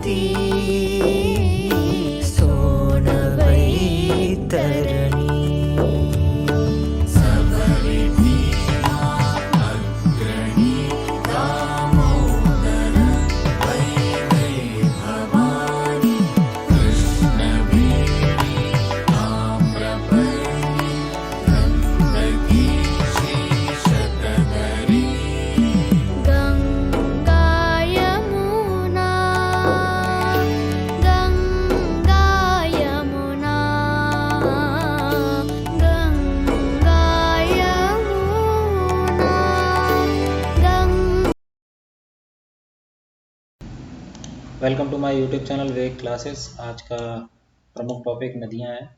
सभरिती Son Vaitarni welcome to my YouTube channel Veg classes. आज का प्रमुख टॉपिक नदियां हैं।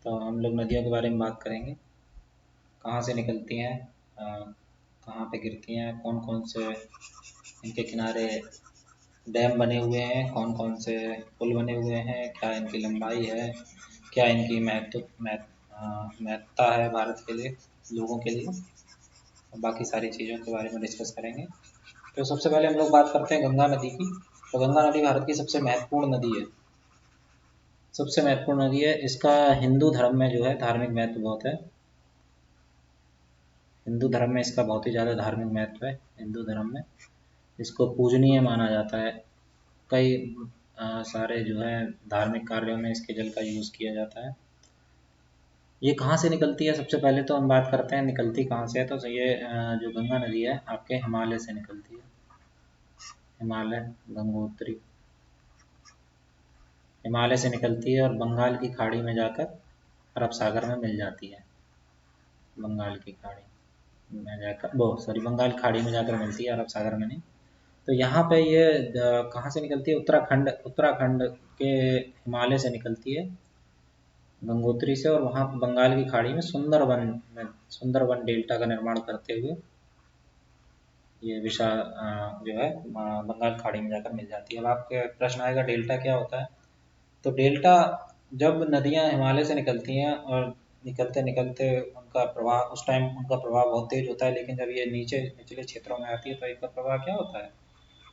तो हम लोग नदियों के बारे में बात करेंगे, कहाँ से निकलती हैं, कहाँ पे गिरती हैं, कौन कौन से इनके किनारे डैम बने हुए हैं, कौन कौन से पुल बने हुए हैं, क्या इनकी लंबाई है, क्या इनकी महत्ता है भारत के लिए, लोगों के लिए, और बाकी सारी चीज़ों के बारे में डिस्कस करेंगे। तो सबसे पहले हम लोग बात करते हैं गंगा नदी की। तो गंगा नदी भारत की सबसे महत्वपूर्ण नदी है, सबसे महत्वपूर्ण नदी है। इसका हिंदू धर्म में जो है धार्मिक महत्व बहुत है। हिंदू धर्म में इसका बहुत ही ज़्यादा धार्मिक महत्व है। हिंदू धर्म में इसको पूजनीय माना जाता है। कई सारे जो है धार्मिक कार्यों में इसके जल का यूज़ किया जाता है। ये कहाँ से निकलती है, सबसे पहले तो हम बात करते हैं निकलती कहाँ से है। तो ये जो गंगा नदी है आपके हिमालय से निकलती है। हिमालय, गंगोत्री, हिमालय से निकलती है और बंगाल की खाड़ी में जाकर अरब सागर में मिल जाती है। बंगाल की खाड़ी में जाकर बंगाल खाड़ी में जाकर मिलती है, अरब सागर में नहीं। तो यहाँ पे ये कहाँ से निकलती है, उत्तराखंड के हिमालय से निकलती है, गंगोत्री से, और वहाँ बंगाल की खाड़ी में सुंदरवन डेल्टा का निर्माण करते हुए ये विशाल जो है बंगाल खाड़ी में जाकर मिल जाती है। अब आपके प्रश्न आएगा डेल्टा क्या होता है। तो डेल्टा, जब नदियां हिमालय से निकलती हैं और निकलते निकलते उनका प्रवाह, उस टाइम उनका प्रवाह बहुत तेज होता है, लेकिन जब ये निचले क्षेत्रों में आती है तो इनका प्रवाह क्या होता है,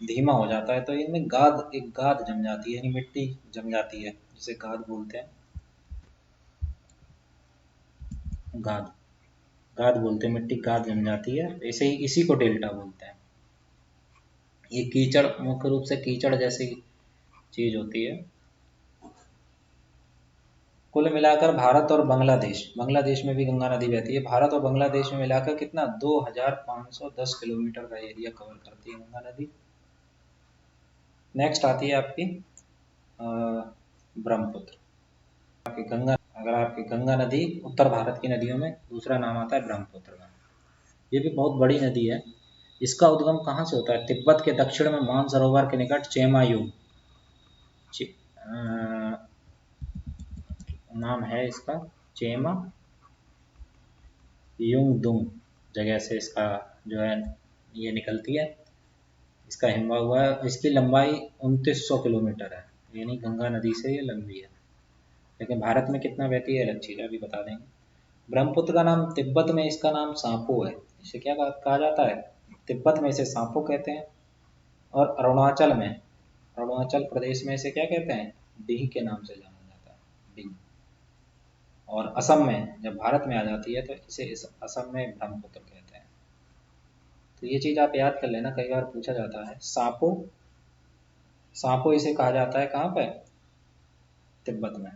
धीमा हो जाता है। तो इनमें एक गाद जम जाती है, यानी मिट्टी जम जाती है, जिसे गाद बोलते हैं। गाद गाद बोलते हैं, मिट्टी गाद जम जाती है, ऐसे ही इसी को डेल्टा बोलते हैं। ये कीचड़, मुख्य रूप से कीचड़ जैसी चीज होती है। कुल मिलाकर भारत और बांग्लादेश में भी गंगा नदी बहती है। भारत और बांग्लादेश में मिलाकर कितना, 2510 किलोमीटर का एरिया कवर करती है गंगा नदी। नेक्स्ट आती है आपकी ब्रह्मपुत्र। आपकी गंगा नदी उत्तर भारत की नदियों में दूसरा नाम आता है ब्रह्मपुत्र का। ये भी बहुत बड़ी नदी है। इसका उद्गम कहाँ से होता है, तिब्बत के दक्षिण में मानसरोवर के निकट चेमायुंग, नाम है इसका, चेमा युंगदुंग जगह से इसका जो है ये निकलती है। इसका हिम्बा हुआ है, इसकी लंबाई 2900 किलोमीटर है, यानी गंगा नदी से ये लंबी है। लेकिन भारत में कितना बहती है अलग चीज़, अभी बता देंगे। ब्रह्मपुत्र का नाम, तिब्बत में इसका नाम सांपो है। इसे क्या कहा जाता है, तिब्बत में इसे सांपो कहते हैं। और अरुणाचल प्रदेश में इसे क्या कहते हैं, डीह के नाम से जाना जाता है, डीह। और असम में जब भारत में आ जाती है तो इसे असम में ब्रह्मपुत्र कहते हैं। तो ये चीज़ आप याद कर लेना, कई बार पूछा जाता है। सांपो इसे कहा जाता है कहाँ पे, तिब्बत में।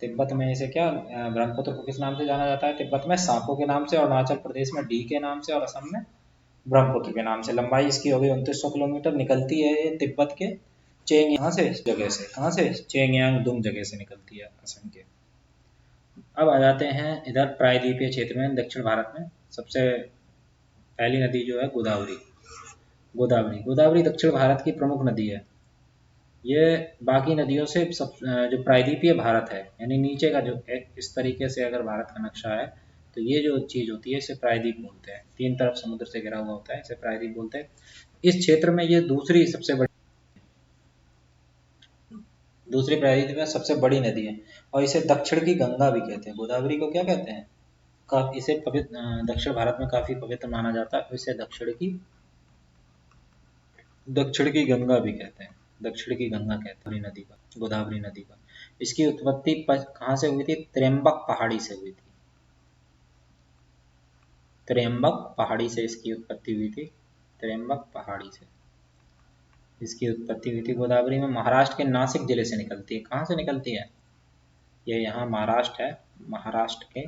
तिब्बत में इसे क्या, ब्रह्मपुत्र को किस नाम से जाना जाता है, तिब्बत में सांपो के नाम से, अरुणाचल प्रदेश में डी के नाम से, और असम में ब्रह्मपुत्र के नाम से। लंबाई इसकी हो गई 2900 किलोमीटर। निकलती है ये तिब्बत के यहाँ से, इस जगह से, कहाँ से, चेंगयांग दुंग जगह से निकलती है, असम के। अब आ जाते हैं इधर प्रायद्वीपीय क्षेत्र में, दक्षिण भारत में सबसे पहली नदी जो है गोदावरी दक्षिण भारत की प्रमुख नदी है। ये बाकी नदियों से सब जो प्रायद्वीपीय भारत है, यानी नीचे का जो इस तरीके से अगर भारत का नक्शा है, तो ये जो चीज़ होती है इसे प्रायद्वीप बोलते हैं। तीन तरफ समुद्र से घिरा हुआ होता है, इसे प्रायद्वीप बोलते हैं। इस क्षेत्र में ये दूसरी प्रायद्वीप में सबसे बड़ी नदी है, और इसे दक्षिण की गंगा भी कहते हैं। गोदावरी को क्या कहते हैं, इसे पवित्र, दक्षिण भारत में काफी पवित्र माना जाता है, इसे दक्षिण की गंगा भी कहते हैं। दक्षिण की गंगा कहते हैं नदी पर, गोदावरी नदी पर। इसकी उत्पत्ति कहाँ से हुई थी? त्र्यंबक पहाड़ी से हुई थी। त्र्यंबक पहाड़ी से इसकी उत्पत्ति हुई थी। त्र्यंबक पहाड़ी से इसकी उत्पत्ति हुई थी। गोदावरी में महाराष्ट्र के नासिक जिले से निकलती है। कहाँ से निकलती है? ये यहाँ महाराष्ट्र है, महाराष्ट्र के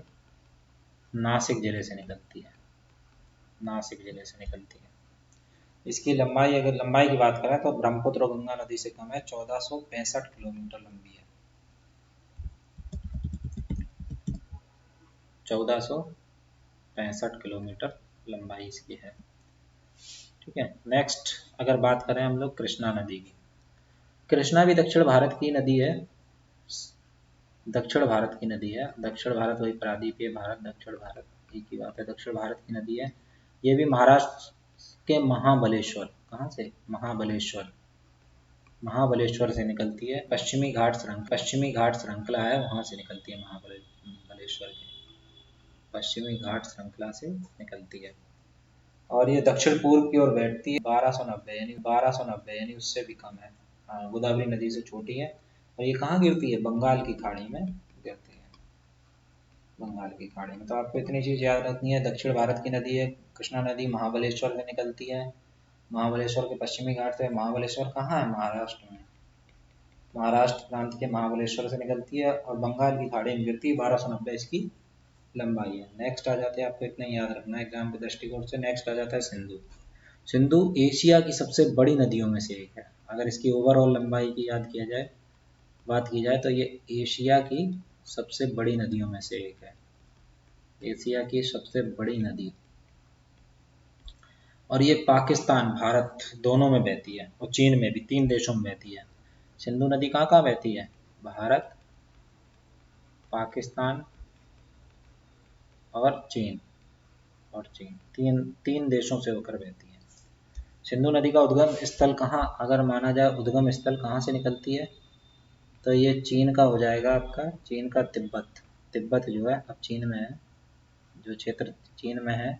नासिक जिले से निकलती है। नासिक जिले से निकलती है। इसकी लंबाई, अगर लंबाई की बात करें तो ब्रह्मपुत्र और गंगा नदी से कम है, 1465 किलोमीटर लंबी है। 1465 किलोमीटर लंबाई इसकी है। ठीक है। नेक्स्ट अगर बात करें हम लोग कृष्णा नदी की। कृष्णा भी दक्षिण भारत की नदी है। दक्षिण भारत की नदी है। दक्षिण भारत वही प्रादीपीय भारत, दक्षिण भारत एक ही बात है। दक्षिण भारत की नदी है। ये भी महाराष्ट्र के महाबलेश्वर, कहाँ से? महाबलेश्वर, महाबलेश्वर से निकलती है। पश्चिमी घाट श्रृंखला है, वहां से निकलती है। महाबलेश्वर के पश्चिमी घाट श्रृंखला से निकलती है। और ये दक्षिण पूर्व की ओर बैठती है। 1290 यानी उससे भी कम है। गोदावरी नदी से छोटी है। और ये कहाँ गिरती है? बंगाल की खाड़ी में गिरती है, बंगाल की खाड़ी में। तो आपको इतनी चीज याद रखनी है। दक्षिण भारत की नदी है कृष्णा नदी, महाबलेश्वर से निकलती है। महाबलेश्वर के पश्चिमी घाट से। महाबलेश्वर कहाँ है? महाराष्ट्र में। महाराष्ट्र प्रांत के महाबलेश्वर से निकलती है और बंगाल की खाड़ी में गिरती है। 1290 इसकी लंबाई है। नेक्स्ट आ जाते हैं, आपको इतना ही याद रखना है एग्जाम के दृष्टिकोण से। नेक्स्ट आ जाता है सिंधु। सिंधु एशिया की सबसे बड़ी नदियों में से एक है। अगर इसकी ओवरऑल लंबाई की बात की जाए तो ये एशिया की सबसे बड़ी नदियों में से एक है। एशिया की सबसे बड़ी नदी। और ये पाकिस्तान, भारत दोनों में बहती है और चीन में भी, 3 देशों में बहती है। सिंधु नदी कहाँ कहाँ बहती है? भारत, पाकिस्तान और चीन। तीन देशों से होकर बहती है। सिंधु नदी का उद्गम स्थल कहाँ, अगर माना जाए उद्गम स्थल कहाँ से निकलती है, तो ये चीन का हो जाएगा आपका, चीन का तिब्बत। तिब्बत जो है अब चीन में है, जो क्षेत्र चीन में है,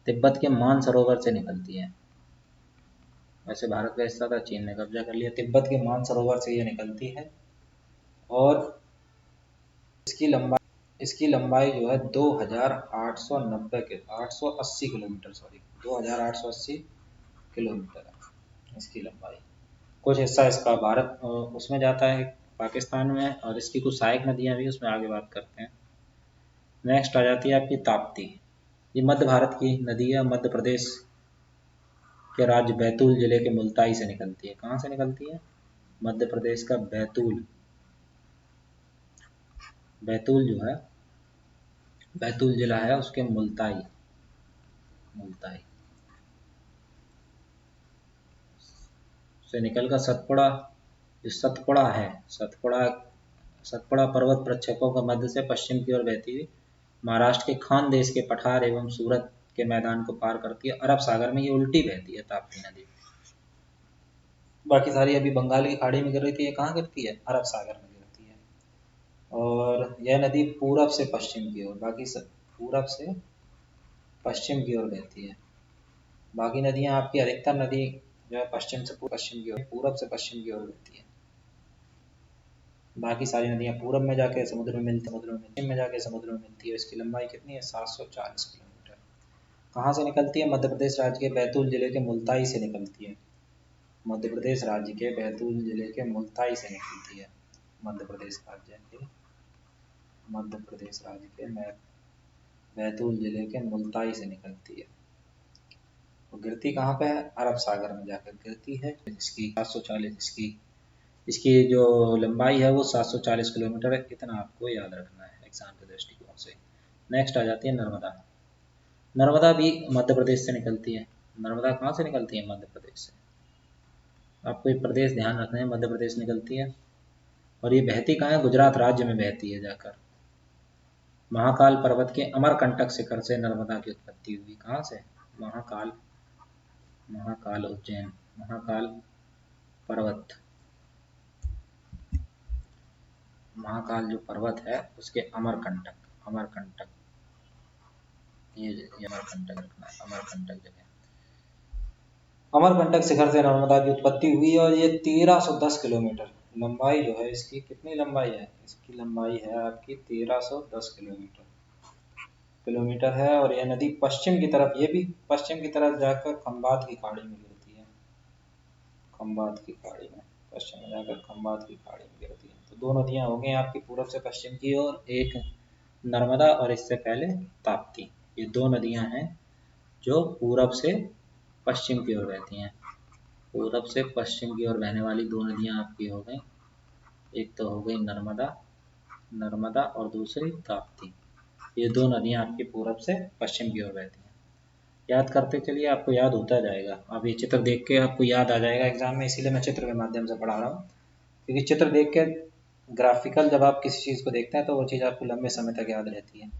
तिब्बत के मानसरोवर से निकलती है। वैसे भारत का हिस्सा था, चीन ने कब्जा कर लिया। तिब्बत के मानसरोवर से ये निकलती है। और इसकी लंबाई जो है 2890 के 880 किलोमीटर, सॉरी 2880 किलोमीटर है इसकी लंबाई। कुछ हिस्सा इसका भारत उसमें जाता है, पाकिस्तान में, और इसकी कुछ सहायक नदियां भी, उसमें आगे बात करते हैं। नेक्स्ट आ जाती है आपकी ताप्ती। ये मध्य भारत की नदी है। मध्य प्रदेश के राज्य बैतूल जिले के मुल्ताई से निकलती है। कहाँ से निकलती है? मध्य प्रदेश का बैतूल। बैतूल जो है, बैतूल जिला है, उसके मुल्ताई से निकलकर सतपुड़ा, जो सतपुड़ा है, सतपुड़ा पर्वत प्रक्षेपों का मध्य से पश्चिम की ओर बहती हुई महाराष्ट्र के खानदेश के पठार एवं सूरत के मैदान को पार करती है। अरब सागर में ये उल्टी बहती है ताप्ती नदी। बाकी सारी अभी बंगाल की खाड़ी में गिर रही थी, ये कहाँ गिरती है? अरब सागर में गिरती है। और यह नदी पूरब से पश्चिम की ओर, बाकी सब पूरब से पश्चिम की ओर बहती है। बाकी नदियां आपकी, अधिकतर नदी जो है पश्चिम से पश्चिम की ओर, पूरब से पश्चिम की ओर बहती है। बाकी सारी नदियां पूरब में जाके समुद्र में मिलती, पश्चिम में जाके समुद्र में मिलती है। इसकी लंबाई कितनी है? 740 किलोमीटर। कहाँ से निकलती है? मध्य प्रदेश राज्य के बैतूल जिले के मुल्ताई से निकलती है। मध्य प्रदेश राज्य के बैतूल जिले के मुल्ताई से निकलती है। मध्य प्रदेश राज्य के बैतूल जिले के मुल्ताई से निकलती है। वो गिरती कहाँ पे है? अरब सागर में जाकर गिरती है। इसकी 740, इसकी जो लंबाई है वो 740 किलोमीटर है। इतना आपको याद रखना है एग्जाम के दृष्टिकोण से। नेक्स्ट आ जाती है नर्मदा। नर्मदा भी मध्य प्रदेश से निकलती है। नर्मदा कहाँ से निकलती है? मध्य प्रदेश से। आपको एक प्रदेश ध्यान रखना है, मध्य प्रदेश निकलती है। और ये बहती कहाँ है? गुजरात राज्य में बहती है जाकर। महाकाल पर्वत के अमरकंटक शिखर से नर्मदा की उत्पत्ति हुई। कहाँ से? महाकाल उज्जैन, महाकाल पर्वत, महाकाल जो पर्वत है उसके अमरकंटक, ये अमरकंटक रखना है, अमरकंटक जगह। अमरकंटक शिखर से नर्मदा की उत्पत्ति हुई और ये 1310 किलोमीटर लंबाई जो है इसकी, कितनी लंबाई है इसकी? लंबाई है आपकी 1310 किलोमीटर है। और यह नदी पश्चिम की तरफ, ये भी पश्चिम की तरफ जाकर खंबात की खाड़ी में गिरती है। खंबात की खाड़ी में, पश्चिम में जाकर खंबात की खाड़ी में गिरती है। तो दो नदियां हो गई आपकी पूर्व से पश्चिम की ओर, एक नर्मदा और इससे पहले ताप्ती। ये दो नदियां हैं जो पूरब से पश्चिम की ओर बहती हैं। पूरब से पश्चिम की ओर बहने वाली दो नदियां आपकी हो गई, एक तो हो गई नर्मदा, नर्मदा और दूसरी ताप्ती। ये दो नदियां आपकी पूरब से पश्चिम की ओर बहती हैं। याद करते चलिए, आपको याद होता जाएगा। अब ये चित्र देख के आपको याद आ जाएगा एग्जाम में, इसीलिए मैं चित्र के माध्यम से पढ़ा रहा हूँ। क्योंकि चित्र देख के, ग्राफिकल जब आप किसी चीज़ को देखते हैं तो वो चीज़ आपको लंबे समय तक याद रहती है।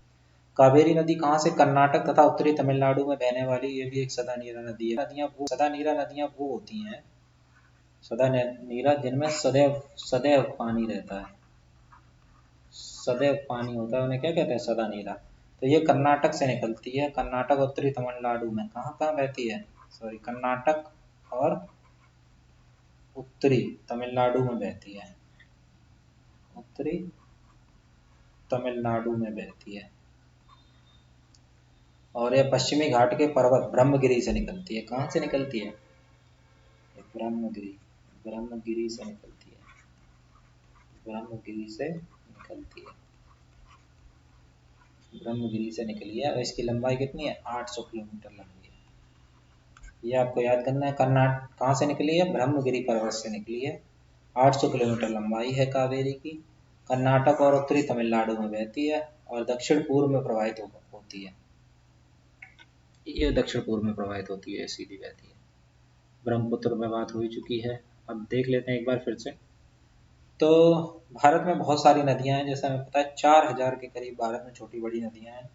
कावेरी नदी कहाँ से? कर्नाटक तथा उत्तरी तमिलनाडु में बहने वाली ये भी एक सदा नीरा नदी है। सदा नीरा नदियाँ वो होती हैं, सदा नीरा, जिनमें सदैव सदैव पानी रहता है, सदैव पानी होता है, उन्हें क्या कहते हैं? सदा नीरा। तो ये कर्नाटक से निकलती है, कर्नाटक उत्तरी तमिलनाडु में। कहाँ कहाँ बहती है? सॉरी, कर्नाटक और उत्तरी तमिलनाडु में बहती है, उत्तरी तमिलनाडु में बहती है। और यह पश्चिमी घाट के पर्वत ब्रह्मगिरी से निकलती है। कहाँ से निकलती है? ब्रह्मगिरी, ब्रह्मगिरी से निकलती है, ब्रह्मगिरी से निकलती है, ब्रह्मगिरी से निकली है। और इसकी लंबाई कितनी है? 800 किलोमीटर लंबी है। ये आपको याद करना है। कर्नाटक कहाँ से निकली है? ब्रह्मगिरी पर्वत से निकली है। 800 किलोमीटर लंबाई है कावेरी की। कर्नाटक और उत्तरी तमिलनाडु में बहती है और दक्षिण पूर्व में प्रवाहित होती है। ये दक्षिण पूर्व में प्रवाहित होती है, सीधी बहती है। ब्रह्मपुत्र में बात हो चुकी है। अब देख लेते हैं एक बार फिर से। तो भारत में बहुत सारी नदियां हैं, जैसा हमें पता है 4000 के करीब भारत में छोटी बड़ी नदियां हैं,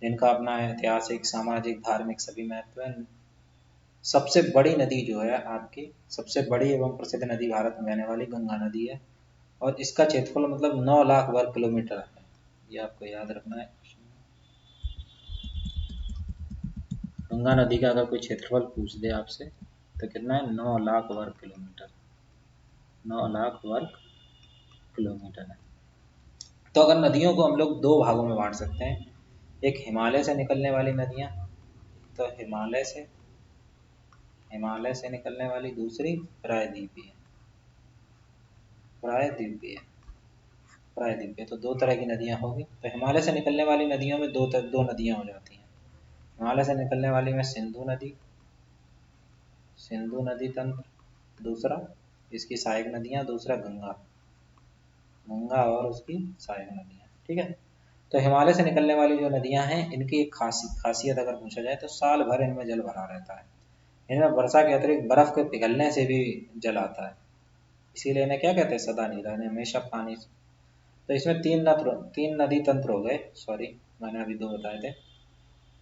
जिनका अपना ऐतिहासिक, सामाजिक, धार्मिक सभी महत्व है। सबसे बड़ी नदी जो है आपकी, सबसे बड़ी एवं प्रसिद्ध नदी भारत में बहने वाली गंगा नदी है। और इसका क्षेत्रफल मतलब 9 लाख वर्ग किलोमीटर है। ये आपको याद रखना है। गंगा नदी का अगर कोई क्षेत्रफल पूछ दे आपसे तो कितना है? 9 लाख वर्ग किलोमीटर, 9 लाख वर्ग किलोमीटर है। तो अगर नदियों को हम लोग दो भागों में बांट सकते हैं, एक हिमालय से निकलने वाली नदियाँ, तो हिमालय से निकलने वाली, दूसरी प्रायद्वीपीय, प्रायद्वीपीय, प्रायद्वीपीय। तो दो तरह की नदियाँ होगी। तो हिमालय से निकलने वाली नदियों में दो नदियाँ हो जाती हैं। हिमालय से निकलने वाली में सिंधु नदी, सिंधु नदी तंत्र, दूसरा इसकी सहायक नदियाँ, दूसरा गंगा, गंगा और उसकी सहायक नदियाँ। ठीक है। तो हिमालय से निकलने वाली जो नदियाँ हैं, इनकी एक खासियत अगर पूछा जाए तो साल भर इनमें जल भरा रहता है। इनमें वर्षा के अतिरिक्त बर्फ के पिघलने से भी जल आता है, इसीलिए इन्हें क्या कहते हैं? सदा नीरा, इन्हें हमेशा पानी। तो इसमें तीन नदी तंत्र हो गए, सॉरी मैंने अभी दो बताए थे।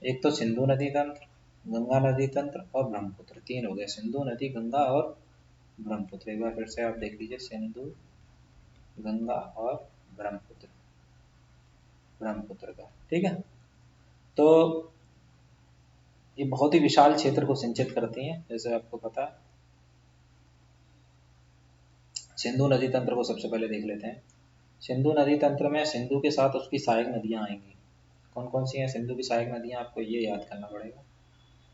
एक तो सिंधु नदी तंत्र, गंगा नदी तंत्र और ब्रह्मपुत्र, तीन हो गए। सिंधु नदी, गंगा और ब्रह्मपुत्र। एक बार फिर से आप देख लीजिए, सिंधु, गंगा और ब्रह्मपुत्र, ब्रह्मपुत्र का। ठीक है। तो ये बहुत ही विशाल क्षेत्र को सिंचित करती हैं, जैसे आपको पता है। सिंधु नदी तंत्र को सबसे पहले देख लेते हैं। सिंधु नदी तंत्र में सिंधु के साथ उसकी सहायक नदियां आएंगी। कौन कौन सी हैं सिंधु की सहायक नदियां? आपको ये याद करना पड़ेगा।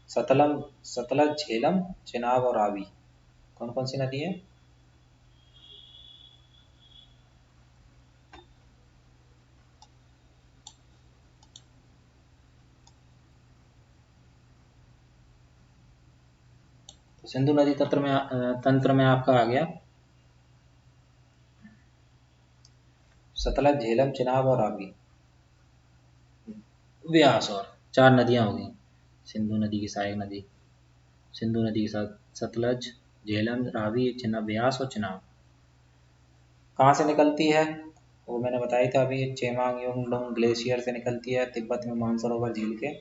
सतलज, झेलम, चिनाब और रावी। कौन कौन सी नदी है? तो सिंधु नदी तंत्र में आपका आ गया सतलज, झेलम, चिनाब और रावी, व्यास। और चार नदियां हो गई सिंधु नदी की सहायक नदी। सिंधु नदी के साथ सतलज, झेलम, रावी, चिनाब, व्यास और चिनाब। कहाँ से निकलती है? वो मैंने बताया था अभी, चेमांग युंगडोंग ग्लेशियर से निकलती है, तिब्बत में मानसरोवर झील के।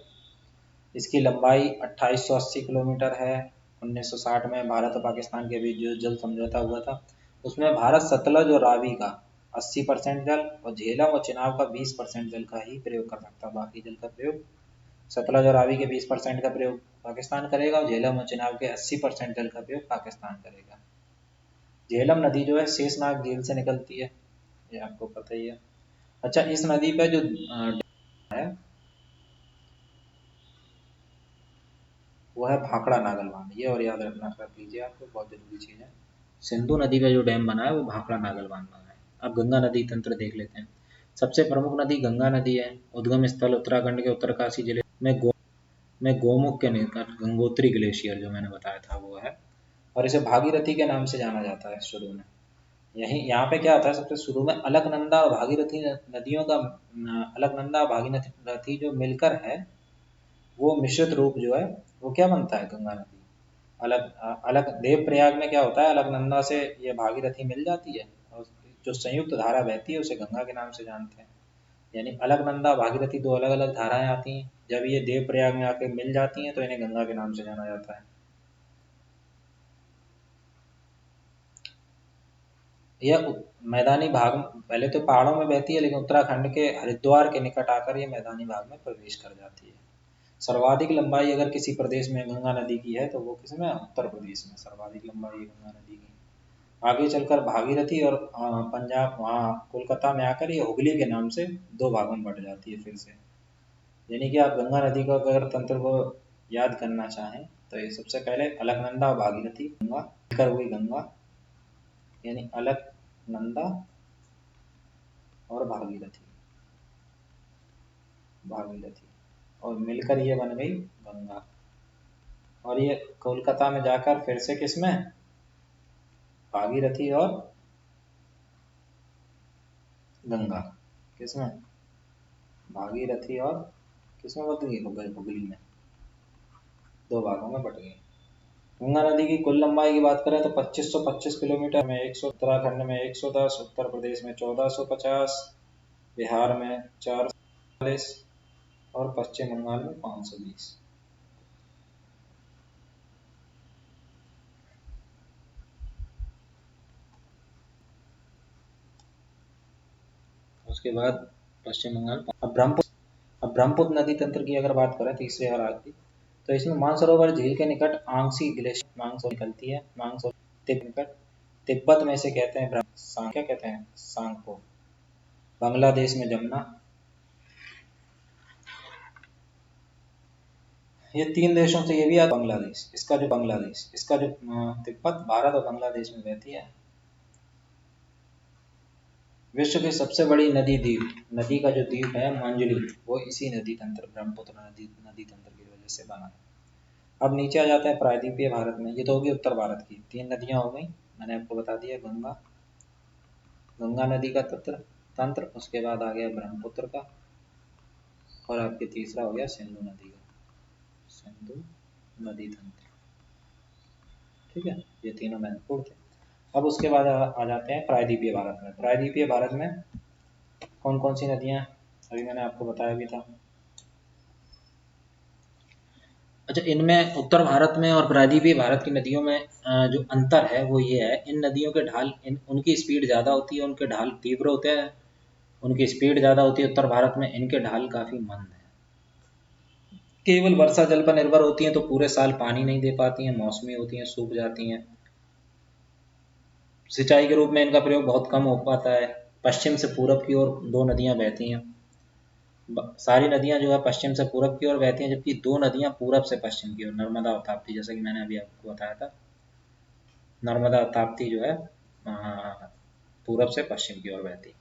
इसकी लंबाई 2880 किलोमीटर है। 1960 में भारत और पाकिस्तान के बीच जो जल समझौता हुआ था, उसमें भारत सतलज और रावी का 80% जल और झेलम और चिनाब का 20% जल का ही प्रयोग कर सकता, बाकी जल का प्रयोग, सतलज और रावी के 20% का प्रयोग पाकिस्तान करेगा और झेलम और चिनाब के 80% जल का उपयोग पाकिस्तान करेगा। झेलम नदी जो है शेषनाग झील से निकलती है, ये आपको पता ही है। अच्छा, इस नदी पे जो है वो है भाखड़ा नागल बांध, ये और याद रख लीजिए, आपको बहुत जरूरी चीज़ है। सिंधु नदी का जो डैम बना है वो भाखड़ा नागल बांध बना है। अब गंगा नदी तंत्र देख लेते हैं। सबसे प्रमुख नदी गंगा नदी है। उद्गम स्थल उत्तराखंड के उत्तरकाशी जिले में गोमुख के निकट गंगोत्री ग्लेशियर जो मैंने बताया था वो है, और इसे भागीरथी के नाम से जाना जाता है शुरू में। यही यहाँ पे क्या आता है, सबसे शुरू में अलकनंदा और भागीरथी नदियों का, अलकनंदा और भागीरथी जो मिलकर है वो मिश्रित रूप जो है वो क्या बनता है, गंगा नदी। अलग अलग देव प्रयाग में क्या होता है, अलकनंदा से ये भागीरथी मिल जाती है और जो संयुक्त धारा बहती है उसे गंगा के नाम से जानते हैं। यानी अलकनंदा भागीरथी दो अलग अलग धाराएं आती हैं, जब ये देव प्रयाग में आके मिल जाती हैं तो इन्हें गंगा के नाम से जाना जाता है। यह मैदानी भाग पहले तो पहाड़ों में बहती है, लेकिन उत्तराखंड के हरिद्वार के निकट आकर ये मैदानी भाग में प्रवेश कर जाती है। सर्वाधिक लंबाई अगर किसी प्रदेश में गंगा नदी की है तो वो किसमें, उत्तर प्रदेश में सर्वाधिक लंबाई है गंगा नदी की। आगे चलकर भागीरथी और पंजाब वहाँ कोलकाता में आकर ये हुगली के नाम से दो भागों में बढ़ जाती है फिर से। यानी कि आप गंगा नदी का अगर तंत्र को याद करना चाहें तो ये सबसे पहले अलकनंदा और भागीरथी गंगा मिलकर हुई गंगा, यानी अलकनंदा और भागीरथी, भागीरथी और मिलकर ये बन गई गंगा। और ये कोलकाता में जाकर फिर से किसमें, भागीरथी और गंगा, किसमें, भागीरथी और किसमें बट गई, हुगली में, दो भागों में बट गई। गंगा नदी की कुल लंबाई की बात करें तो 2525 किलोमीटर में 100, उत्तराखंड में 110, उत्तर प्रदेश में 1450, बिहार में 440 और पश्चिम बंगाल में 520। उसके बाद पश्चिम बंगाल। अब ब्रह्मपुत्र नदी तंत्र की अगर बात करें तीसरे और आखिरी, तो इसमें मानसरोवर झील के निकट आंगसी ग्लेशियर मांगसो निकलती है। मांगसो निकट तिब्बत में से कहते हैं क्या कहते हैं, सांगपो। बांग्लादेश में जमुना। ये तीन देशों से ये भी आता, बांग्लादेश, इसका जो तिब्बत भारत और बांग्लादेश में बहती है। विश्व की सबसे बड़ी नदी का जो द्वीप है मंजली, वो इसी नदी तंत्र ब्रह्मपुत्र नदी तंत्र की वजह से बना है। अब नीचे आ जाते हैं प्रायद्वीपीय भारत में। ये तो होगी उत्तर भारत की, तीन नदियां हो गई, मैंने आपको बता दिया, गंगा नदी का तंत्र, उसके बाद आ गया ब्रह्मपुत्र का, और आपके तीसरा हो गया सिंधु नदी का, सिंधु नदी तंत्र। ठीक है, ये तीनों महत्वपूर्ण थे। अब उसके बाद आ जाते हैं प्रायद्वीपीय भारत में। प्रायद्वीपीय भारत में कौन कौन सी नदियां, अभी मैंने आपको बताया भी था। अच्छा, इनमें उत्तर भारत में और प्रायद्वीपीय भारत की नदियों में जो अंतर है वो ये है, इन नदियों के ढाल उनकी स्पीड ज़्यादा होती है, उनके ढाल तीव्र होते हैं, उनकी स्पीड ज़्यादा होती है उत्तर भारत में, इनके ढाल काफ़ी मंद हैं। केवल वर्षा जल पर निर्भर होती हैं तो पूरे साल पानी नहीं दे पाती हैं, मौसमी होती हैं, सूख जाती हैं। सिंचाई के रूप में इनका प्रयोग बहुत कम हो पाता है। पश्चिम से पूरब की ओर दो नदियाँ बहती हैं, सारी नदियां जो है पश्चिम से पूरब की ओर बहती हैं, जबकि दो नदियां पूरब से पश्चिम की ओर, नर्मदा और ताप्ती, जैसा कि मैंने अभी आपको बताया था। नर्मदा और ताप्ती जो है पूरब से पश्चिम की ओर बहती है।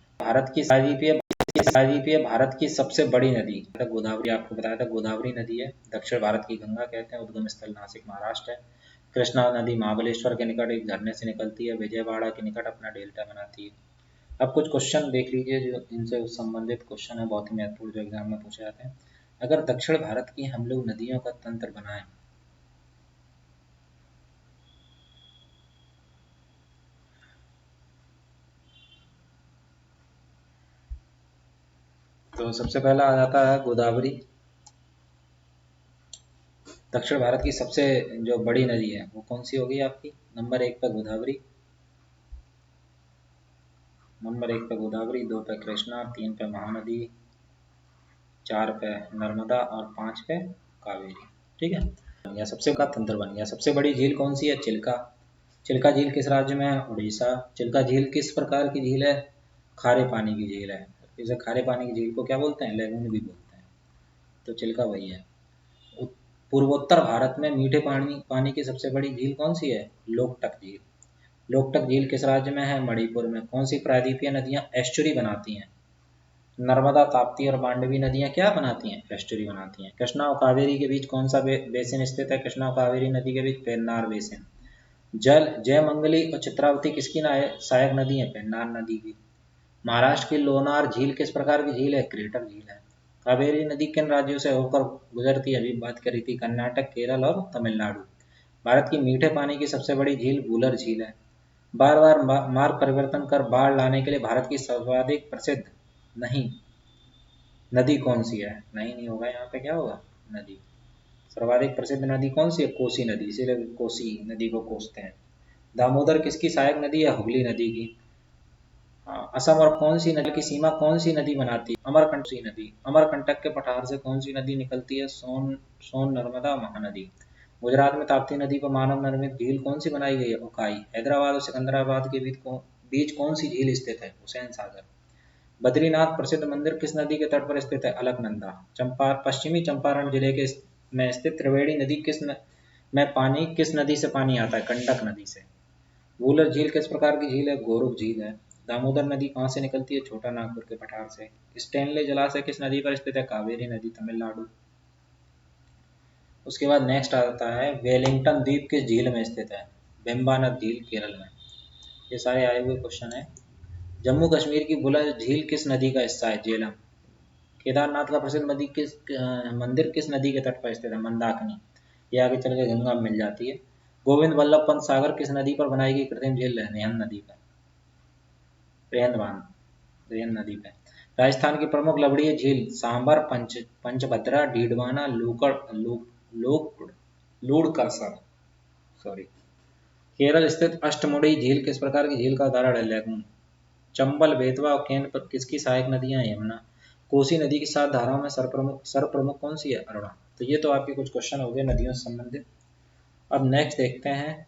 प्रायद्वीपीय भारत की सबसे बड़ी नदी गोदावरी, आपको बताया था गोदावरी नदी है। दक्षिण भारत की गंगा कहते हैं। उद्गम स्थल नासिक महाराष्ट्र है। कृष्णा नदी महाबलेश्वर के निकट एक झरने से निकलती है, विजयवाड़ा के निकट अपना डेल्टा बनाती है। अब कुछ क्वेश्चन देख लीजिए जो इनसे संबंधित क्वेश्चन है, बहुत ही महत्वपूर्ण, जो एग्जाम में पूछे जाते हैं। अगर दक्षिण भारत की हम लोग नदियों का तंत्र बनाएं तो सबसे पहला आ जाता है गोदावरी। दक्षिण भारत की सबसे जो बड़ी नदी है वो कौन सी होगी आपकी, नंबर एक पर गोदावरी, नंबर एक पे गोदावरी, दो पे कृष्णा, तीन पे महानदी, चार पे नर्मदा और पाँच पे कावेरी। ठीक है, गया, सबसे का तंत्र बन गया। सबसे बड़ी झील कौन सी है? चिल्का। चिल्का झील किस राज्य में है? उड़ीसा। चिल्का झील किस प्रकार की झील है? खारे पानी की झील है। इसे खारे पानी की झील को क्या बोलते हैं? लेगून भी बोलते हैं। तो चिल्का वही है। पूर्वोत्तर भारत में मीठे पानी पानी की सबसे बड़ी झील कौन सी है? लोकटक झील। लोकटक झील किस राज्य में है? मणिपुर में। कौन सी प्रायद्वीपीय नदियां एस्चुरी बनाती हैं? नर्मदा, ताप्ती और मांडवी नदियां क्या बनाती हैं? एस्चुरी बनाती हैं। कृष्णा और कावेरी के बीच कौन सा बेसिन स्थित है? कृष्णा और कावेरी नदी के बीच पेन्नार बेसिन। जल जयमंगली और चित्रावती किसकी सहायक नदी है? पेन्नार नदी की। महाराष्ट्र की लोनार झील किस प्रकार की झील है? क्रेटर झील है। कावेरी नदी किन राज्यों से होकर गुजरती है? अभी बात करी थी, कर्नाटक, केरल और तमिलनाडु। भारत की मीठे पानी की सबसे बड़ी झील वूलर झील है। बार बार मार्ग परिवर्तन कर बाढ़ लाने के लिए भारत की सर्वाधिक प्रसिद्ध नहीं नदी कौन सी है? नहीं होगा, यहाँ पे क्या होगा? नदी। सर्वाधिक प्रसिद्ध नदी कौन सी है? कोसी नदी, इसीलिए कोसी नदी को कोसते हैं। दामोदर किसकी सहायक नदी है? हुगली नदी की। असम और कौन सी नदी की सीमा कौन सी नदी बनाती है? अमरकंटक नदी। अमरकंटक के पठार से कौन सी नदी निकलती है? सोन नर्मदा महानदी। गुजरात में ताप्ती नदी पर मानव निर्मित झील कौन सी बनाई गई है? उकाई। हैदराबाद और सिकंदराबाद के बीच कौन सी झील स्थित है? हुसैन सागर। बद्रीनाथ प्रसिद्ध मंदिर किस नदी के तट पर स्थित है? अलकनंदा। पश्चिमी चंपारण जिले के में स्थित त्रिवेणी नदी किस नदी से पानी आता है? गंडक नदी से। वूलर झील किस प्रकार की झील है? गोरुक झील है। दामोदर नदी कहाँ से निकलती है? छोटा नागपुर के पठार से। स्टेनले जलाशय किस नदी पर स्थित है? कावेरी नदी, तमिलनाडु। उसके बाद नेक्स्ट आता है वेलिंगटन द्वीप किस झील में स्थित है? बेम्बानद झील, केरल में। ये सारे आए हुए क्वेश्चन है। जम्मू कश्मीर की बुलंद झील किस नदी का हिस्सा है? झेलम। केदारनाथ का प्रसिद्ध मंदिर किस नदी के तट पर स्थित है? मंदाकिनी। ये आगे चल के गंगा में मिल जाती है। गोविंद वल्लभ पंत सागर किस नदी पर बनाई गई कृत्रिम झील है? रेहन नदी पर। रेहन नदी पर। राजस्थान की प्रमुख लवणीय झील सांबर, पंचभद्रा, डीडवाना, लूड़करसर। सॉरी। केरल स्थित अष्टमुड़ी झील किस प्रकार की झील का उदाहरण है? लेगून। चंबल, बेतवा और केन पर किसकी सहायक नदियां हैं? यमुना। कोसी नदी की 7 धाराओं में सर्वप्रमुख कौन सी है? अरुणा। तो ये तो आपके कुछ क्वेश्चन हो गए नदियों से संबंधित। अब नेक्स्ट देखते हैं,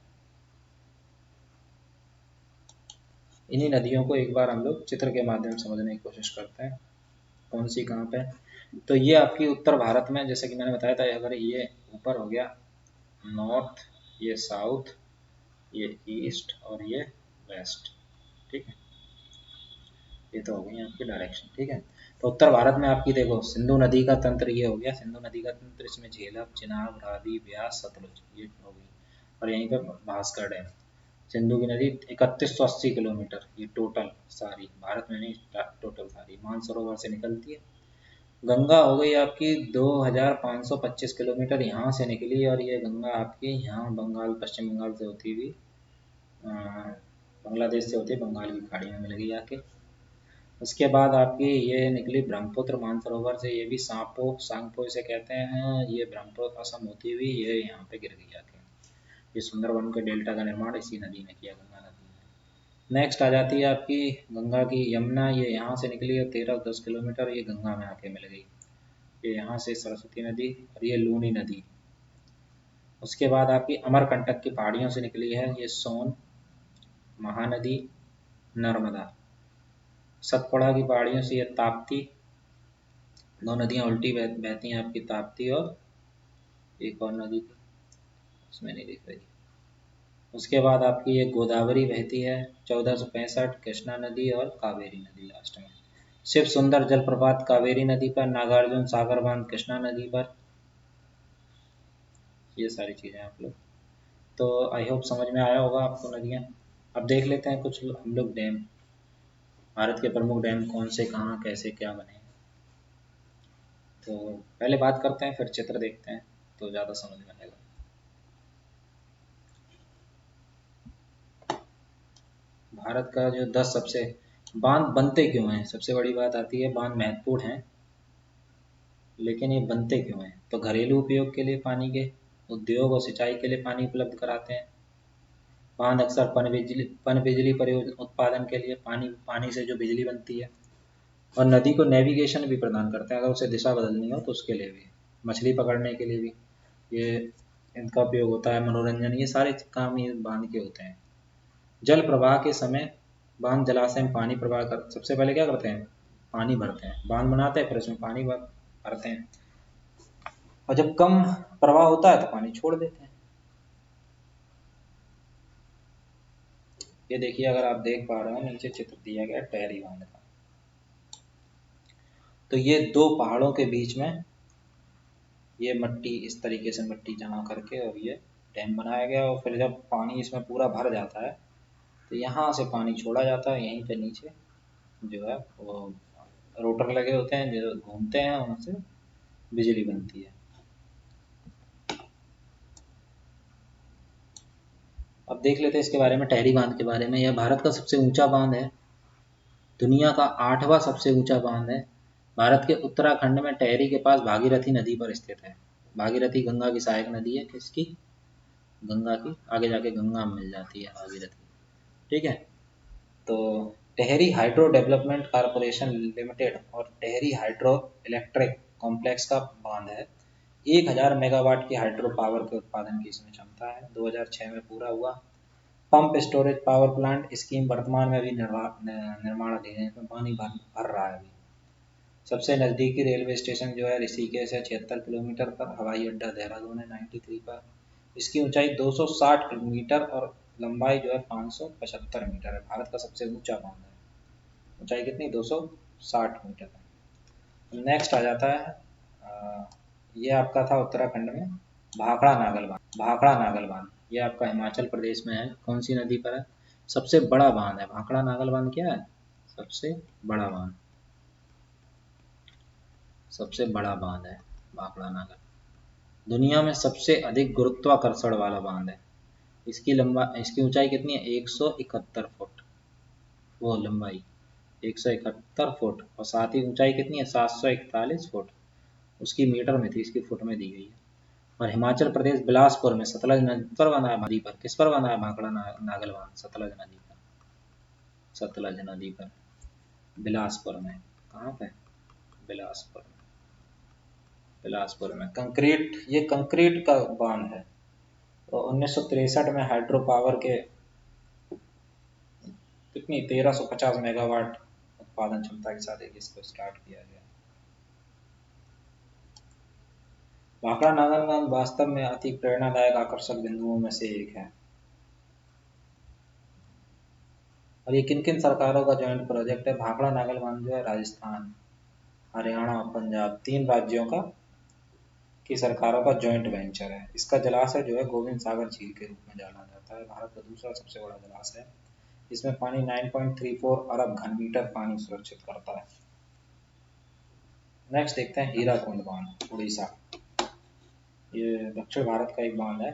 इन्हीं नदियों को एक बार हम लोग चित्र के माध्यम से समझने की कोशिश करते हैं कौन सी कहाँ पे। तो ये आपकी उत्तर भारत में, जैसे कि मैंने बताया था, अगर ये ऊपर हो गया नॉर्थ, ये साउथ, ये ईस्ट और ये वेस्ट, ठीक है। ये तो हो गई आपकी डायरेक्शन, ठीक है। तो उत्तर भारत में आपकी देखो सिंधु नदी का तंत्र ये हो गया, सिंधु नदी का तंत्र, इसमें झेलम, चिनाब, रावी, ब्यास, सतलुज ये हो गई। और यहीं पे भास्कर डैम। सिंधु की नदी 3180 किलोमीटर, ये टोटल सारी भारत में नहीं, टोटल सारी मानसरोवर से निकलती है। गंगा हो गई आपकी 2525 किलोमीटर, यहाँ से निकली, और ये गंगा आपकी यहाँ बंगाल, पश्चिम बंगाल से होती हुई बांग्लादेश से होती है, बंगाल की खाड़ी में मिल गई आके। उसके बाद आपकी ये निकली ब्रह्मपुत्र मानसरोवर से, ये भी सांगपो इसे कहते हैं, ये ब्रह्मपुत्र असम होती हुई ये यहाँ पे गिर गई आके। ये सुंदरवन के डेल्टा का निर्माण इसी नदी ने किया, गंगा नदी ने। नेक्स्ट आ जाती है आपकी गंगा की यमुना, ये यहाँ से निकली है 13-10 किलोमीटर, ये गंगा में आके मिल गई। ये यहाँ से सरस्वती नदी, और ये लूनी नदी। उसके बाद आपकी अमरकंटक की पहाड़ियों से निकली है ये सोन, महानदी, नर्मदा। सतपुड़ा की पहाड़ियों से ये ताप्ती, दो नदियां उल्टी बहती हैं आपकी, ताप्ती और एक और नदी उसमें नहीं दिख रही। उसके बाद आपकी ये गोदावरी बहती है 1465, कृष्णा नदी और कावेरी नदी लास्ट में। शिव सुंदर जलप्रपात कावेरी नदी पर, नागार्जुन सागर बांध कृष्णा नदी पर। ये सारी चीज़ें आप लोग, तो आई होप समझ में आया होगा आपको नदियाँ। अब देख लेते हैं कुछ हम लोग डैम, भारत के प्रमुख डैम कौन से, कहाँ, कैसे, क्या बने। तो पहले बात करते हैं, फिर चित्र देखते हैं तो ज़्यादा समझ में आएगा। भारत का जो 10 सबसे बांध बनते क्यों हैं, सबसे बड़ी बात आती है, बांध महत्वपूर्ण हैं, लेकिन ये बनते क्यों हैं? तो घरेलू उपयोग के लिए पानी के, उद्योग और सिंचाई के लिए पानी उपलब्ध कराते हैं। बांध अक्सर पन बिजली परियोजना उत्पादन के लिए, पानी से जो बिजली बनती है। और नदी को नेविगेशन भी प्रदान करते हैं, अगर उसे दिशा बदलनी हो तो उसके लिए भी, मछली पकड़ने के लिए भी ये इनका उपयोग होता है, मनोरंजन, ये सारे काम ये बांध के होते हैं। जल प्रवाह के समय बांध जलाशय में पानी प्रवाह कर, सबसे पहले क्या करते हैं, पानी भरते हैं, बांध बनाते हैं, फिर उसमें पानी भरते हैं, और जब कम प्रवाह होता है तो पानी छोड़ देते हैं। ये देखिए, अगर आप देख पा रहे हो नीचे चित्र दिया गया टेहरी बांध का। तो ये दो पहाड़ों के बीच में ये मट्टी, इस तरीके से मट्टी जमा करके और ये डैम बनाया गया, और फिर जब पानी इसमें पूरा भर जाता है तो यहाँ से पानी छोड़ा जाता है, यहीं पे नीचे जो है वो रोटर लगे होते हैं जो घूमते हैं, उनसे बिजली बनती है। अब देख लेते हैं इसके बारे में, टेहरी बांध के बारे में। यह भारत का सबसे ऊंचा बांध है, दुनिया का 8वां सबसे ऊंचा बांध है। भारत के उत्तराखंड में टेहरी के पास भागीरथी नदी पर स्थित है। भागीरथी गंगा की सहायक नदी है, किसकी, गंगा की, आगे जाके गंगा में मिल जाती है भागीरथी, ठीक है। तो Tehri hydro development corporation limited और टेहरी हाइड्रो इलेक्ट्रिक कॉम्प्लेक्स का बांध है। 1000 मेगावाट की हाइड्रो पावर के उत्पादन की इसमें क्षमता है, 2006 में पूरा हुआ। Pump storage power plant scheme वर्तमान में भी निर्माणाधीन है, इसमें पानी भर रहा है अभी। सबसे नज़दीकी रेलवे स्टेशन जो है ऋषिकेश है 76 किलोमीटर पर, हवाई अड्डा देहरादून है 93 पर। इसकी ऊंचाई 260 मीटर और लंबाई जो है 575 मीटर है। भारत का सबसे ऊंचा बांध है, ऊंचाई कितनी, 260 मीटर है। नेक्स्ट आ जाता है ये आपका था उत्तराखंड में भाखड़ा नागल बांध। भाखड़ा नागल बांध ये आपका हिमाचल प्रदेश में है, कौन सी नदी पर है, सबसे बड़ा बांध है भाखड़ा नागल बांध। क्या है, सबसे बड़ा बांध, सबसे बड़ा बांध है भाखड़ा नागल। दुनिया में सबसे अधिक गुरुत्वाकर्षण वाला बांध है। इसकी ऊंचाई कितनी है, 171 फुट, वो लंबाई 171 फुट, और साथ ही ऊंचाई कितनी है, 741 फुट। उसकी मीटर में थी, इसकी फुट में दी गई है। और हिमाचल प्रदेश बिलासपुर में सतलज नदी पर बना है, नदी पर, किस पर बना है भाखड़ा नागल बांध, सतलज नदी पर, सतलज नदी पर, बिलासपुर में। कहाँ पे, बिलासपुर में, बिलासपुर में। कंक्रीट, ये कंक्रीट का बांध है। तो 1963 में हाइड्रो पावर के कितनी 1350 मेगावाट उत्पादन क्षमता के साथ इसको स्टार्ट किया गया। भाखड़ा नागल बांध वास्तव में अति प्रेरणादायक आकर्षक बिंदुओं में से एक है। और ये किन किन सरकारों का जॉइंट प्रोजेक्ट है, भाखड़ा नागल बांध जो है राजस्थान, हरियाणा और पंजाब, 3 राज्यों का की सरकारों का जॉइंट वेंचर है। इसका जलाशय जो है गोविंद सागर झील के रूप में जाना जाता है, भारत का दूसरा सबसे बड़ा जलाशय है। इसमें पानी 9.34 अरब घन मीटर पानी सुरक्षित करता है। नेक्स्ट देखते हैं हीराकुंड बांध, उड़ीसा। ये दक्षिण भारत का एक बांध है।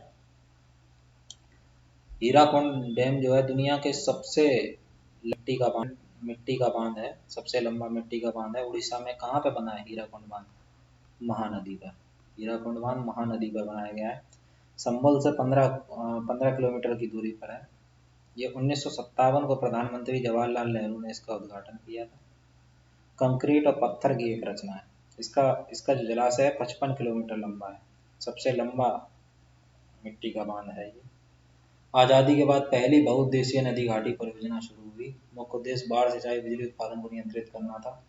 हीराकुंड डैम जो है दुनिया के सबसे मिट्टी का बांध है, सबसे लंबा मिट्टी का बांध है। उड़ीसा में कहाँ पे बना है हीराकुंड बांध, महानदी पर। हीराकुंड बांध महानदी पर बनाया गया है, संबल से 15 किलोमीटर की दूरी पर है। ये 1957 को प्रधानमंत्री जवाहरलाल नेहरू ने इसका उद्घाटन किया था। कंक्रीट और पत्थर की एक रचना है। इसका इसका जो जलाशय है 55 किलोमीटर लंबा है, सबसे लंबा मिट्टी का बांध है ये। आज़ादी के बाद पहली बहुउद्देशीय नदी घाटी परियोजना शुरू हुई। मुख्य उद्देश्य बाढ़ सिंचाई बिजली उत्पादन को नियंत्रित करना था।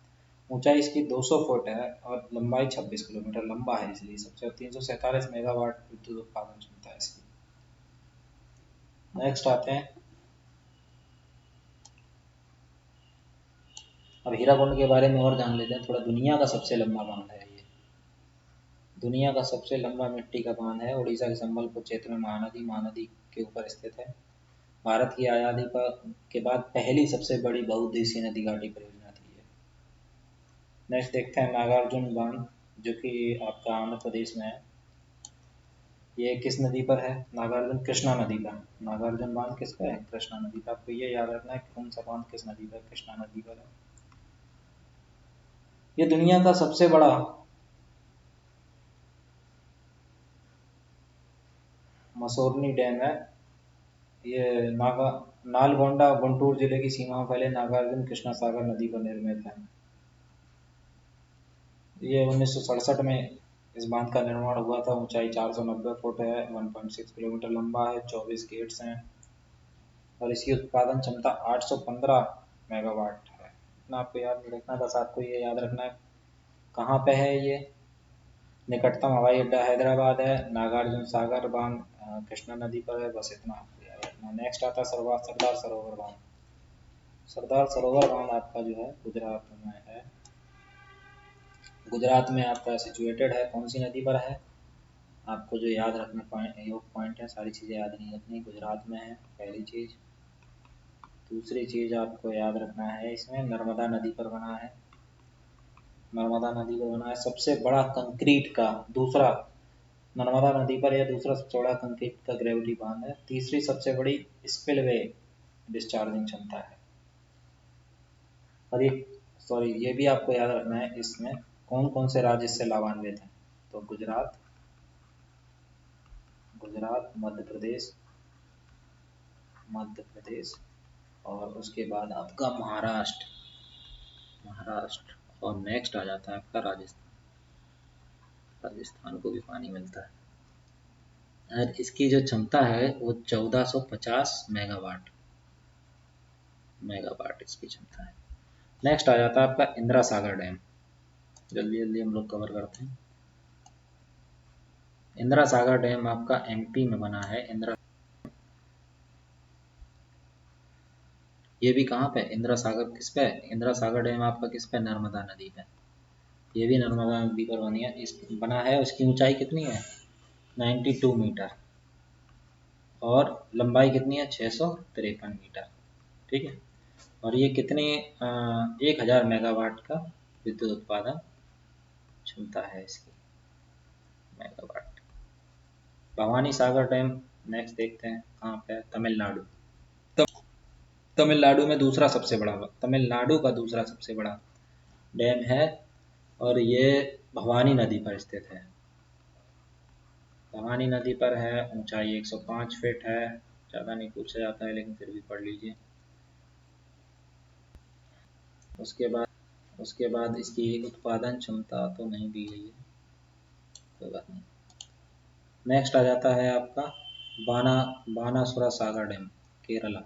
ऊंचाई इसकी 200 फुट है और लंबाई 26 किलोमीटर लंबा है, इसलिए सबसे 347 मेगावाट विद्युत उत्पादन क्षमता है इसकी। नेक्स्ट आते हैं, अब हीराकुंड के बारे में और जान लेते हैं थोड़ा। दुनिया का सबसे लंबा बांध है ये, दुनिया का सबसे लंबा मिट्टी का बांध है। उड़ीसा के संबलपुर क्षेत्र में महानदी के ऊपर स्थित है। भारत की आज़ादी के बाद पहली सबसे बड़ी बहुउद्देशीय नदी घाटी परियोजना थी ये। नेक्स्ट देखते हैं नागार्जुन बांध, जो कि आपका आंध्र प्रदेश में है। ये किस नदी पर है, नागार्जुन, कृष्णा नदी पर। नागार्जुन बांध किस पर है, कृष्णा नदी पर। आपको ये याद रखना है कौन सा बांध किस नदी पर, कृष्णा नदी पर है। ये दुनिया का सबसे बड़ा मसोरनी डैम है। ये नालगोंडा गुंटूर जिले की सीमा फैले नागार्जुन कृष्णा सागर नदी पर निर्मित है। ये 1967 में इस बांध का निर्माण हुआ था, ऊंचाई 490 फुट है, 1.6 किलोमीटर लंबा है, 24 गेट्स हैं और इसकी उत्पादन क्षमता 815 मेगावाट है। इतना आपको याद नहीं रखना, बस आपको ये याद रखना है कहाँ पे है ये। निकटतम हवाई अड्डा हैदराबाद है, नागार्जुन सागर बांध कृष्णा नदी पर है, बस इतना आपको याद रखना। नेक्स्ट आता है सरदार सरोवर बांध। सरदार सरोवर बांध आपका जो है गुजरात में है, गुजरात में आपका सिचुएटेड है। कौन सी नदी पर है, आपको जो याद रखना पॉइंट है, सारी चीज़ें याद नहीं रखनी, गुजरात में है पहली चीज़। दूसरी चीज़ आपको याद रखना है, इसमें नर्मदा नदी पर बना है, नर्मदा नदी पर बना है। सबसे बड़ा कंक्रीट का दूसरा, नर्मदा नदी पर यह दूसरा सबसे बड़ा कंक्रीट का ग्रेविटी बांध है। तीसरी सबसे बड़ी स्पिलवे डिस्चार्जिंग क्षमता है। और ये भी आपको याद रखना है, इसमें कौन कौन से राज्य इससे लाभान्वित हैं। तो गुजरात, मध्य प्रदेश और उसके बाद आपका महाराष्ट्र और नेक्स्ट आ जाता है आपका राजस्थान। राजस्थान को भी पानी मिलता है और इसकी जो क्षमता है वो 1450 मेगावाट इसकी क्षमता है। नेक्स्ट आ जाता है आपका इंदिरा सागर डैम। जल्दी जल्दी हम लोग कवर करते हैं। इंदिरा सागर डैम आपका एमपी में बना है। ये भी कहाँ पे, इंदिरा सागर किस पे, इंदिरा सागर डैम आपका किस पे, नर्मदा नदी पे। ये भी नर्मदा नदी पर बना है। उसकी ऊंचाई कितनी है, 92 मीटर और लंबाई कितनी है, 653 मीटर। ठीक है, और ये कितने 1000 मेगावाट का विद्युत उत्पादन क्षमता है इसकी, मेगावाट। भवानी सागर डैम नेक्स्ट देखते हैं कहाँ पे, तमिलनाडु। तमिलनाडु में दूसरा सबसे बड़ा, तमिलनाडु का दूसरा सबसे बड़ा डैम है और ये भवानी नदी पर स्थित है। भवानी नदी पर है, ऊंचाई 105 फीट है। ज़्यादा नहीं पूछा जाता है लेकिन फिर भी पढ़ लीजिए। उसके बाद इसकी उत्पादन क्षमता तो नहीं दी गई है, कोई बात नहीं। नेक्स्ट आ जाता है आपका बानासुर सागर डैम, केरला।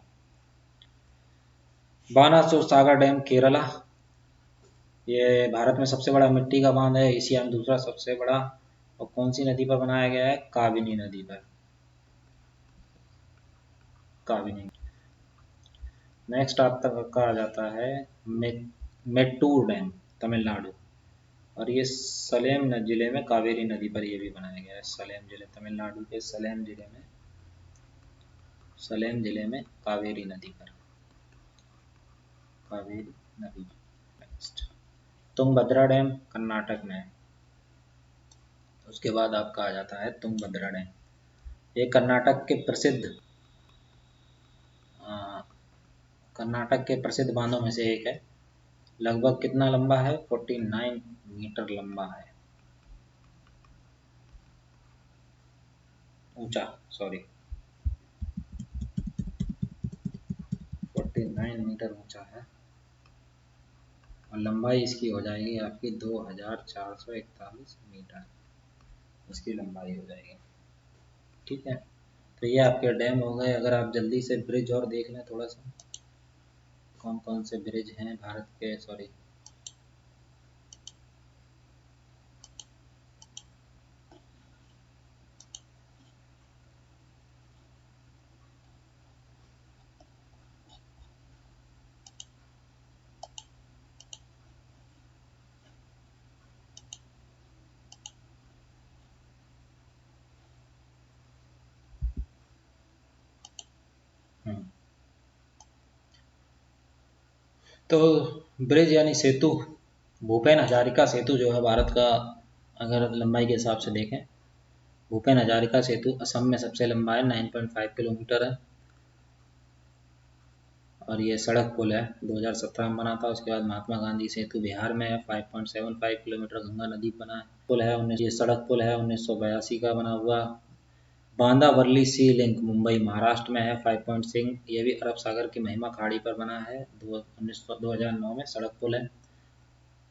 बानासुर सागर डैम केरला, ये भारत में सबसे बड़ा मिट्टी का बांध है, एशिया में दूसरा सबसे बड़ा। और कौन सी नदी पर बनाया गया है, काबिनी नदी पर, काबिनी। नेक्स्ट आप तक का आ जाता है मेट्टूर डैम, तमिलनाडु। और ये सलेम जिले में कावेरी नदी पर ये भी बनाया गया है। सलेम जिले, तमिलनाडु के सलेम जिले में कावेरी नदी पर, कावेरी नदी। नेक्स्ट तुंगभद्रा डैम कर्नाटक में है। उसके बाद आपका आ जाता है तुंगभद्रा डैम। ये कर्नाटक के प्रसिद्ध बांधों में से एक है। लगभग कितना लंबा है, 49 मीटर लंबा है, ऊंचा, सॉरी 49 मीटर ऊंचा है और लंबाई इसकी हो जाएगी आपकी 2441 मीटर, इसकी लंबाई हो जाएगी। ठीक है, तो ये आपके डैम हो गए। अगर आप जल्दी से ब्रिज और देख लें थोड़ा सा, कौन कौन से ब्रिज हैं भारत के, सॉरी तो ब्रिज यानी सेतु, भूपेन हजारिका सेतु जो है भारत का, अगर लंबाई के हिसाब से देखें, भूपेन हजारिका सेतु असम में सबसे लंबा है, 9.5 किलोमीटर है। और ये सड़क पुल है, 2017 में बना था। उसके बाद महात्मा गांधी सेतु बिहार में है, 5.75 किलोमीटर, गंगा नदी बना है पुल है। ये सड़क पुल है 1982 का बना हुआ। बांदा वर्ली सी लिंक मुंबई महाराष्ट्र में है, 5.6, ये भी अरब सागर की महिमा खाड़ी पर बना है, 2009 में सड़क पुल है।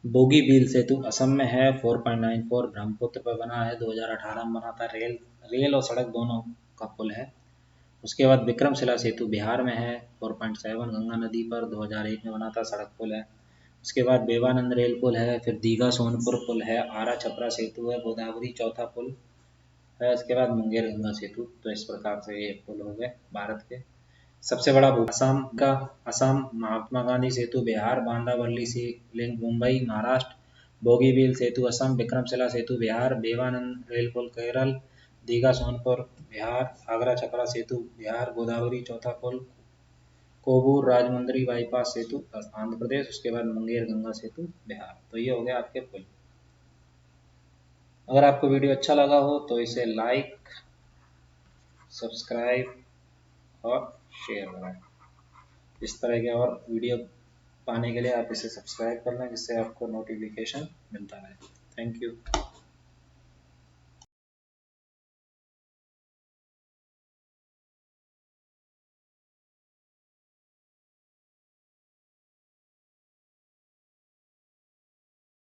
बोगीबील सेतु असम में है, 4.94 ब्रह्मपुत्र पर बना है, 2018 में बना था। रेल और सड़क दोनों का पुल है। उसके बाद विक्रमशिला सेतु बिहार में है, 4.7 गंगा नदी पर 2001 में बना था, सड़क पुल है। उसके बाद बेवानंद रेल पुल है, फिर दीघा सोनपुर पुल है, आरा छपरा सेतु है, गोदावरी चौथा पुल है। उसके बाद मुंगेर गंगा सेतु। तो इस प्रकार से ये पुल हो गए भारत के। सबसे बड़ा असम का, असम महात्मा गांधी सेतु बिहार, बांदा वर्ली सी लिंक मुंबई महाराष्ट्र, बोगीबील सेतु असम, विक्रमशिला सेतु बिहार, बेवानंद रेल पुल केरल, दीघा सोनपुर बिहार, आगरा छपरा सेतु बिहार, गोदावरी चौथा पुल, कोबूर राजमुंदरी बाईपास सेतु आंध्र प्रदेश, उसके बाद मुंगेर गंगा सेतु बिहार। तो ये हो गया आपके पुल। अगर आपको वीडियो अच्छा लगा हो तो इसे लाइक, सब्सक्राइब और शेयर करें। इस तरह के और वीडियो पाने के लिए आप इसे सब्सक्राइब कर लें, जिससे आपको नोटिफिकेशन मिलता रहे। Thank you.